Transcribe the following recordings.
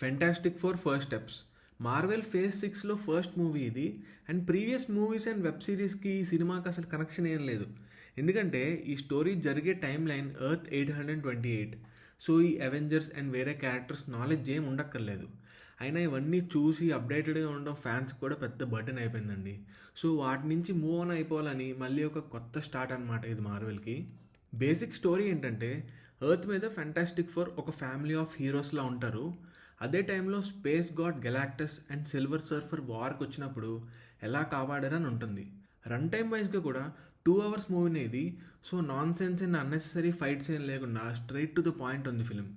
Fantastic Four first steps Marvel phase 6లో first movie ఇది. And previous movies and web సిరీస్కి ఈ సినిమాకి అసలు కనెక్షన్ ఏం లేదు. ఎందుకంటే ఈ స్టోరీ జరిగే టైం లైన్ ఎర్త్ 828. సో ఈ అవెంజర్స్ అండ్ వేరే క్యారెక్టర్స్ నాలెడ్జ్ ఏం ఉండక్కర్లేదు. అయినా ఇవన్నీ చూసి అప్డేటెడ్గా ఉండడం ఫ్యాన్స్కి కూడా పెద్ద బర్డెన్ అయిపోయిందండి. సో వాటి నుంచి మూవ్ ఆన్ అయిపోవాలని మళ్ళీ ఒక కొత్త స్టార్ట్ అనమాట ఇది మార్వెల్కి. బేసిక్ స్టోరీ ఏంటంటే ఎర్త్ మీద ఫెంటాస్టిక్ ఫోర్ ఒక ఫ్యామిలీ ఆఫ్ హీరోస్లా ఉంటారు. అదే టైంలో space god Galactus and Silver Surfer వార్కి వచ్చినప్పుడు ఎలా కాపాడారని ఉంటుంది. రన్ టైమ్ వైజ్గా కూడా 2 hours మూవీనే ఇది. So non sense and unnecessary fights ఏం లేకుండా స్ట్రైట్ టు ద పాయింట్ ఉంది ఫిలిం.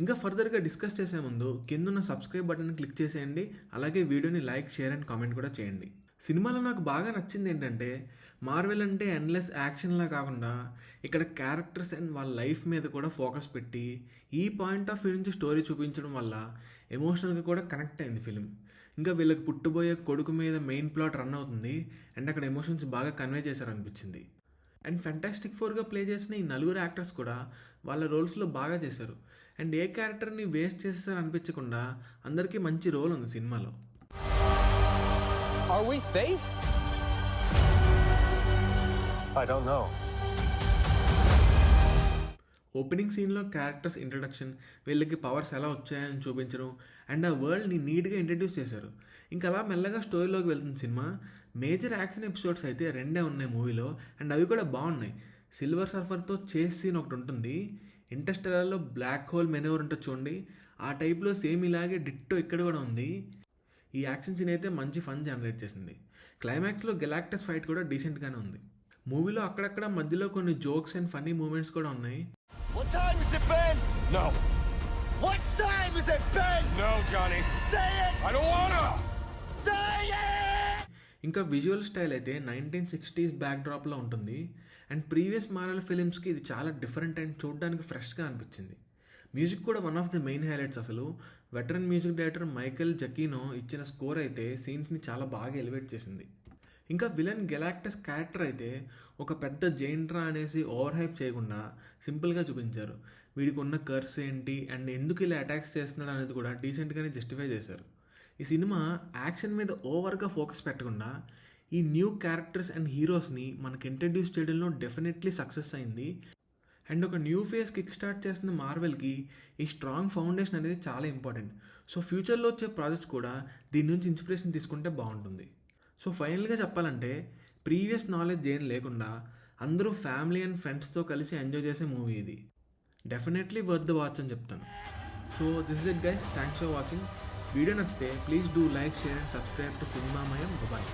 ఇంకా ఫర్దర్గా డిస్కస్ చేసే ముందు కింద సబ్స్క్రైబ్ బటన్ క్లిక్ చేసేయండి. అలాగే వీడియోని లైక్, షేర్ అండ్ కామెంట్ కూడా చేయండి. సినిమాలో నాకు బాగా నచ్చింది ఏంటంటే మార్వెల్ అంటే ఎండ్లెస్ యాక్షన్లా కాకుండా ఇక్కడ క్యారెక్టర్స్ అండ్ వాళ్ళ లైఫ్ మీద కూడా ఫోకస్ పెట్టి ఈ పాయింట్ ఆఫ్ వ్యూ నుంచి స్టోరీ చూపించడం వల్ల ఎమోషనల్గా కూడా కనెక్ట్ అయింది ఫిలిం. ఇంకా వీళ్ళకి పుట్టబోయే కొడుకు మీద మెయిన్ ప్లాట్ రన్ అవుతుంది అండ్ అక్కడ ఎమోషన్స్ బాగా కన్వే చేశారనిపించింది. అండ్ ఫెంటాస్టిక్ ఫోర్గా ప్లే చేసిన ఈ 4 యాక్టర్స్ కూడా వాళ్ళ రోల్స్లో బాగా చేశారు. అండ్ ఏ క్యారెక్టర్ని వేస్ట్ చేసేసారు అనిపించకుండా అందరికీ మంచి రోల్ ఉంది సినిమాలో. Are we safe? I don't know. Opening సీన్లో క్యారెక్టర్స్ ఇంట్రడక్షన్, వీళ్ళకి పవర్స్ ఎలా వచ్చాయని చూపించడం అండ్ ఆ వరల్డ్ని నీట్గా ఇంట్రడ్యూస్ చేశారు. ఇంకా అలా మెల్లగా స్టోరీలోకి వెళ్తుంది సినిమా. మేజర్ యాక్షన్ ఎపిసోడ్స్ అయితే 2 ఉన్నాయి మూవీలో అండ్ అవి కూడా బాగున్నాయి. సిల్వర్ సర్ఫర్తో చేస్ సీన్ ఒకటి ఉంటుంది. ఇంటర్స్టెల్లార్లో బ్లాక్ హోల్ మెనూవర్ ఉంటుంది చూడండి, ఆ టైప్లో సేమ్ ఇలాగే డిట్టో ఇక్కడ కూడా ఉంది. ఈ యాక్షన్ సీన్ అయితే మంచి ఫన్ జనరేట్ చేసింది. క్లైమాక్స్లో గెలాక్టస్ ఫైట్ కూడా డీసెంట్గానే ఉంది. మూవీలో అక్కడక్కడ మధ్యలో కొన్ని జోక్స్ అండ్ ఫన్నీ మూమెంట్స్ కూడా ఉన్నాయి. What time is it, Ben? No. What time is it, Ben? No, Johnny. Say it! I don't wanna! Say it! ఇంకా విజువల్ స్టైల్ అయితే 1960s బ్యాక్డ్రాప్లో ఉంటుంది. అండ్ ప్రీవియస్ మార్వెల్ ఫిలిమ్స్కి ఇది చాలా డిఫరెంట్ అండ్ చూడడానికి ఫ్రెష్గా అనిపించింది. మ్యూజిక్ కూడా one of the main highlights. అసలు వెటరన్ మ్యూజిక్ డైరెక్టర్ మైకెల్ జకీనో ఇచ్చిన స్కోర్ అయితే సీన్స్ని చాలా బాగా ఎలివేట్ చేసింది. ఇంకా విలన్ గెలాక్టస్ క్యారెక్టర్ అయితే ఒక పెద్ద జైంట్రా అనేసి ఓవర్ హైప్ చేయకుండా సింపుల్గా చూపించారు. వీడికి ఉన్న కర్స్ ఏంటి అండ్ ఎందుకు ఇలా అటాక్స్ చేస్తున్నాడు అనేది కూడా డీసెంట్గానే జస్టిఫై చేశారు. ఈ సినిమా యాక్షన్ మీద ఓవర్గా ఫోకస్ పెట్టకుండా ఈ న్యూ క్యారెక్టర్స్ అండ్ హీరోస్ని మనకు ఇంట్రడ్యూస్ చేయడంలో డెఫినెట్లీ సక్సెస్ అయింది. అండ్ ఒక న్యూ ఫేజ్ కిక్ స్టార్ట్ చేస్తున్న మార్వెల్కి ఈ స్ట్రాంగ్ ఫౌండేషన్ అనేది చాలా ఇంపార్టెంట్. సో ఫ్యూచర్లో వచ్చే ప్రాజెక్ట్స్ కూడా దీని నుంచి ఇన్స్పిరేషన్ తీసుకుంటే బాగుంటుంది. సో ఫైనల్గా చెప్పాలంటే ప్రీవియస్ నాలెడ్జ్ ఏం లేకుండా అందరూ ఫ్యామిలీ అండ్ ఫ్రెండ్స్తో కలిసి ఎంజాయ్ చేసే మూవీ ఇది. డెఫినెట్లీ వర్త్ ద వాచ్ అని చెప్తాను. So this is it guys, thanks for watching. Video నచ్చితే please do like, share and subscribe to సినిమామయం. బాయ్.